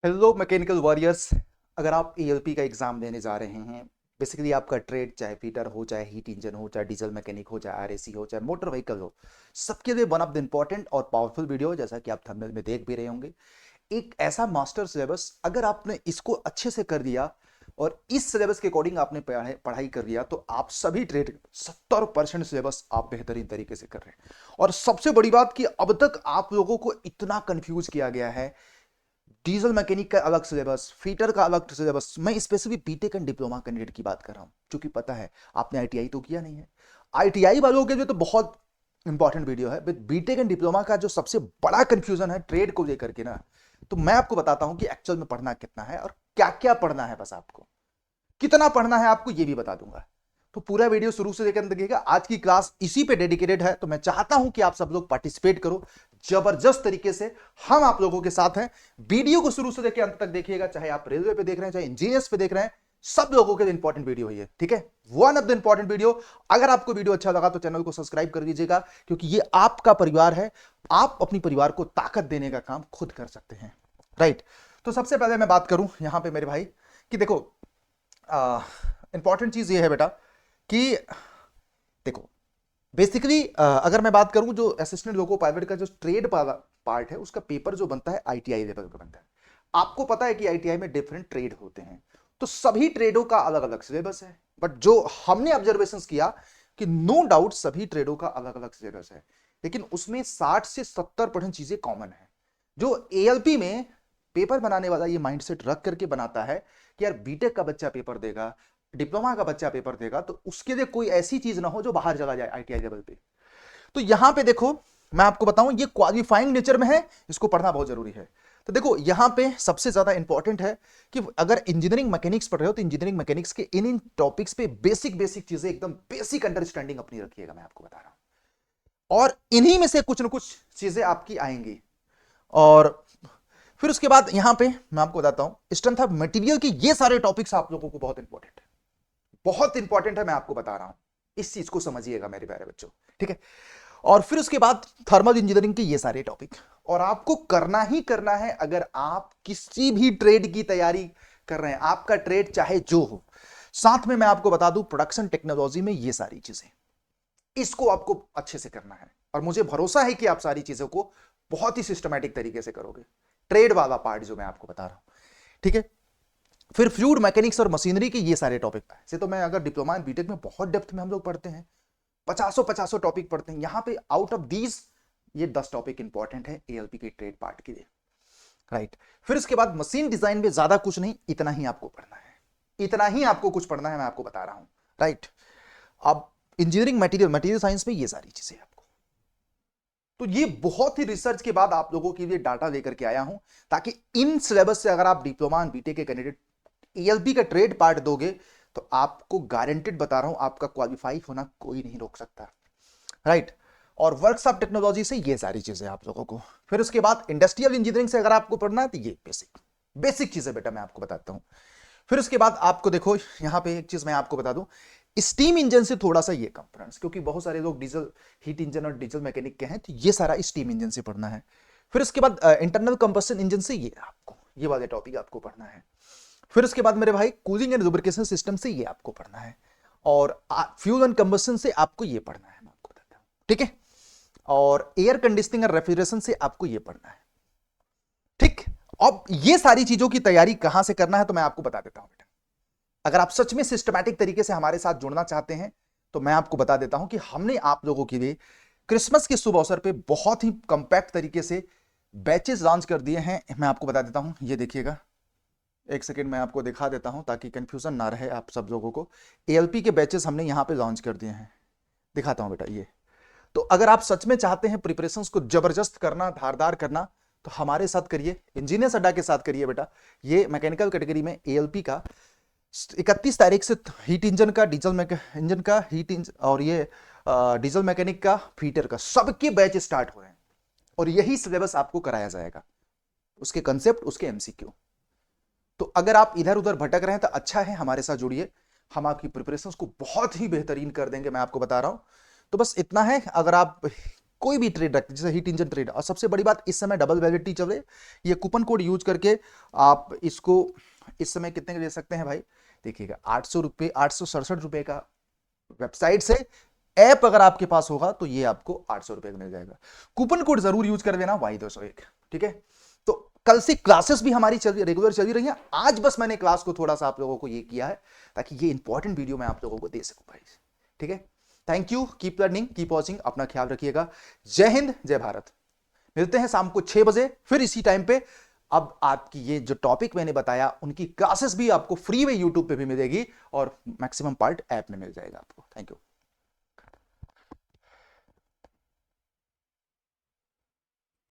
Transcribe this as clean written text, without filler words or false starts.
Hello mechanical warriors. अगर आप ALP का एग्जाम देने जा रहे हैं, बेसिकली आपका ट्रेड चाहे फीटर हो, चाहे हीट इंजन हो, चाहे डीजल मैकेनिक हो, चाहे आरएसी हो, चाहे मोटर व्हीकल हो, सबके लिए वन ऑफ द इंपॉर्टेंट और पावरफुल वीडियो, जैसा कि आप थंबनेल में देख भी रहे होंगे। एक ऐसा मास्टर सिलेबस, अगर आपने इसको अच्छे से कर दिया और इस सिलेबस के अकॉर्डिंग आपने पढ़ाई कर लिया, तो आप सभी ट्रेड 70% सिलेबस आप बेहतरीन तरीके से कर रहे हैं। और सबसे बड़ी बात कि अब तक आप लोगों को इतना कंफ्यूज किया गया है, डीजल मैकेनिक का अलग सिलेबस, फीटर का अलग सिलेबस। मैं specific BTech and diploma candidate की बात कर रहा हूं, क्योंकि पता है आपने आईटीआई तो किया नहीं है। आईटीआई वालों के लिए तो बहुत इंपॉर्टेंट वीडियो है, बट बीटेक एंड डिप्लोमा का जो सबसे बड़ा कंफ्यूजन है ट्रेड को लेकर के ना, तो मैं आपको बताता हूं कि एक्चुअल में पढ़ना कितना है और क्या क्या पढ़ना है। बस आपको कितना पढ़ना है आपको ये भी बता दूंगा। तो पूरा वीडियो शुरू से लेकर देखिएगा। आज की क्लास इसी पे डेडिकेटेड है, तो मैं चाहता हूं कि आप सब लोग पार्टिसिपेट करो जबरदस्त तरीके से। हम आप लोगों के साथ हैं। वीडियो को शुरू से लेकर अंत तक देखिएगा, चाहे आप रेलवे पे देख रहे हैं, चाहे इंजीनियर्स पे देख रहे हैं, सब लोगों के लिए इंपॉर्टेंट वीडियो है, ठीक है। One of the important video. अगर आपको वीडियो अच्छा लगा तो चैनल को सब्सक्राइब कर दीजिएगा, क्योंकि ये आपका परिवार है। आप अपनी परिवार को ताकत देने का काम खुद कर सकते हैं, राइट। तो सबसे पहले मैं बात करूं यहां पे मेरे भाई कि देखो, इंपॉर्टेंट चीज ये है बेटा कि देखो, बेसिकली अगर मैं बात करूं, जो असिस्टेंट लोको पायलट का जो ट्रेड पार्ट है, उसका पेपर जो बनता है आईटीआई लेवल का बनता है। आपको पता है कि आईटीआई में डिफरेंट ट्रेड होते हैं, तो सभी ट्रेडों का अलग अलग सिलेबस है। बट जो हमने ऑब्जर्वेशन किया कि नो डाउट सभी ट्रेडों का अलग अलग सिलेबस है, लेकिन उसमें 60 से 70% चीजें कॉमन है। जो एएलपी में पेपर बनाने वाला ये माइंडसेट रख करके बनाता है कि यार बीटेक का बच्चा पेपर देगा, डिप्लोमा का बच्चा पेपर देगा, तो उसके लिए कोई ऐसी चीज ना हो जो बाहर चला जाए आईटीआई लेवल पे। तो यहां पे देखो, मैं आपको बताऊं, ये क्वालिफाइंग नेचर में है, इसको पढ़ना बहुत जरूरी है। तो देखो यहां पे सबसे ज्यादा इंपॉर्टेंट है कि अगर इंजीनियरिंग मैकेनिक्स पढ़ रहे हो, तो इंजीनियरिंग मैकेनिक्स के इन इन टॉपिक्स पे बेसिक बेसिक चीजें, एकदम बेसिक अंडरस्टैंडिंग अपनी रखिएगा, मैं आपको बता रहा हूं। और इन्हीं में से कुछ ना कुछ चीजें आपकी आएंगी। और फिर उसके बाद यहां पे मैं आपको बताता हूं स्ट्रेंथ ऑफ मटेरियल की, ये सारे टॉपिक्स आप लोगों को बहुत इंपॉर्टेंट है, बहुत इंपॉर्टेंट है, मैं आपको बता रहा हूं। इस चीज को समझिएगा मेरे प्यारे बच्चों, ठीक है। और फिर उसके बाद थर्मल इंजीनियरिंग के ये सारे टॉपिक, और आपको करना ही करना है। अगर आप किसी भी ट्रेड की तैयारी कर रहे हैं, आपका ट्रेड चाहे जो हो, साथ में मैं आपको बता दूं प्रोडक्शन टेक्नोलॉजी में ये सारी चीजें, इसको आपको अच्छे से करना है। और मुझे भरोसा है कि आप सारी चीजों को बहुत ही सिस्टमैटिक तरीके से करोगे। ट्रेड वाला पार्ट जो मैं आपको बता रहा हूं, ठीक है। फिर फ्लूइड मैकेनिक्स और मशीनरी के ये सारे टॉपिक से, तो मैं अगर डिप्लोमा एंड बीटेक में बहुत डेप्थ में हम लोग पढ़ते हैं, पचासों पचासों टॉपिक पढ़ते हैं। यहां पे आउट ऑफ दीज ये 10 टॉपिक इंपॉर्टेंट है एएलपी के ट्रेड पार्ट के लिए, राइट। फिर इसके बाद मशीन डिजाइन में ज्यादा कुछ नहीं, इतना ही आपको पढ़ना है, इतना ही आपको कुछ पढ़ना है, मैं आपको बता रहा हूं, राइट। अब इंजीनियरिंग मटेरियल मटेरियल साइंस में ये सारी चीजें आपको, तो ये बहुत ही रिसर्च के बाद आप लोगों के लिए डाटा लेकर के आया हूं, ताकि इन सिलेबस से अगर आप डिप्लोमा एंड बीटेक के कैंडिडेट एएलपी का ट्रेड पार्ट दोगे, तो आपको गारंटेड बता रहा हूं, आपका क्वालिफाई होना कोई नहीं रोक सकता, राइट। और वर्कशॉप टेक्नोलॉजी से ये सारी चीजें आप लोगों को। फिर उसके बाद इंडस्ट्रियल इंजीनियरिंग से अगर आपको पढ़ना है, तो ये बेसिक बेसिक चीजें बेटा मैं आपको बताता हूं। फिर उसके बाद आपको देखो, यहां पे एक चीज मैं आपको बता दूं, स्टीम इंजन से थोड़ा सा ये कंफरेंस, क्योंकि बहुत सारे लोग डीजल हीट इंजन और डीजल मैकेनिक के हैं, तो ये सारा स्टीम इंजन से पढ़ना है। फिर उसके बाद इंटरनल कंबशन इंजन से ये आपको, ये वाले टॉपिक आपको पढ़ना है। फिर उसके बाद मेरे भाई कूलिंग एंड लुब्रिकेशन सिस्टम से ये आपको पढ़ना है। और फ्यूल एंड कंबशन से आपको ये पढ़ना है, मैं आपको बताता हूं, ठीक है। और एयर कंडीशनिंग और रेफ्रिजरेशन से आपको ये पढ़ना है, ठीक। अब ये सारी चीजों की तैयारी कहां से करना है, तो मैं आपको बता देता हूं बेटा। अगर आप सच में सिस्टमैटिक तरीके से हमारे साथ जुड़ना चाहते हैं, तो मैं आपको बता देता हूं कि हमने आप लोगों के लिए क्रिसमस के शुभ अवसर पे बहुत ही कंपैक्ट तरीके से बैचेस लॉन्च कर दिए हैं। मैं आपको बता देता हूं, ये देखिएगा, एक सेकेंड मैं आपको दिखा देता हूं ताकि कंफ्यूजन ना रहे आप सब लोगों को। एएलपी के बैचेस हमने यहां पे लॉन्च कर दिए हैं, दिखाता हूं बेटा ये। तो अगर आप सच में चाहते हैं प्रिपरेशंस को जबरदस्त करना, धारदार करना, तो हमारे साथ करिए, इंजीनियर्स अड्डा के साथ करिए बेटा। ये मैकेनिकल कैटेगरी में एएलपी का 31 तारीख से हीट इंजन का, इंजन का, हीट इंजन और ये डीजल मैकेनिक का, फीटर का, सबके बैच स्टार्ट हो रहे हैं। और यही सिलेबस आपको कराया जाएगा, उसके कंसेप्ट, उसके एमसीक्यू। तो अगर आप इधर उधर भटक रहे हैं, तो अच्छा है हमारे साथ जुड़िए, हम आपकी प्रिपरेशंस को बहुत ही बेहतरीन कर देंगे, मैं आपको बता रहा हूं। तो बस इतना है। अगर आप कोई भी ट्रेड रखते, जैसे हीट इंजन ट्रेड। और सबसे बड़ी बात, इस समय डबल वैलिडिटी चल रही है, ये कूपन कोड यूज करके आप इसको इस समय कितने का ले सकते हैं भाई, देखिएगा 800 रुपये, 867 रुपये का वेबसाइट से। ऐप अगर आपके पास होगा तो ये आपको 800 रुपये का मिल जाएगा। कूपन कोड जरूर यूज कर देना Y201, ठीक है। तो कल से क्लासेस भी हमारी रेगुलर चली रही हैं। आज बस मैंने क्लास को थोड़ा सा आप लोगों को ये किया है ताकि ये इंपॉर्टेंट वीडियो मैं आप लोगों को दे सकूं भाई, ठीक है। Thank you, keep learning, keep watching, अपना ख्याल रखिएगा। जय हिंद, जय भारत। मिलते हैं शाम को 6 बजे फिर इसी टाइम पे। अब आपकी ये जो टॉपिक मैंने बताया उनकी क्लासेस भी आपको फ्री में यूट्यूब पे भी मिलेगी और मैक्सिमम पार्ट ऐप में मिल जाएगा आपको। Thank you.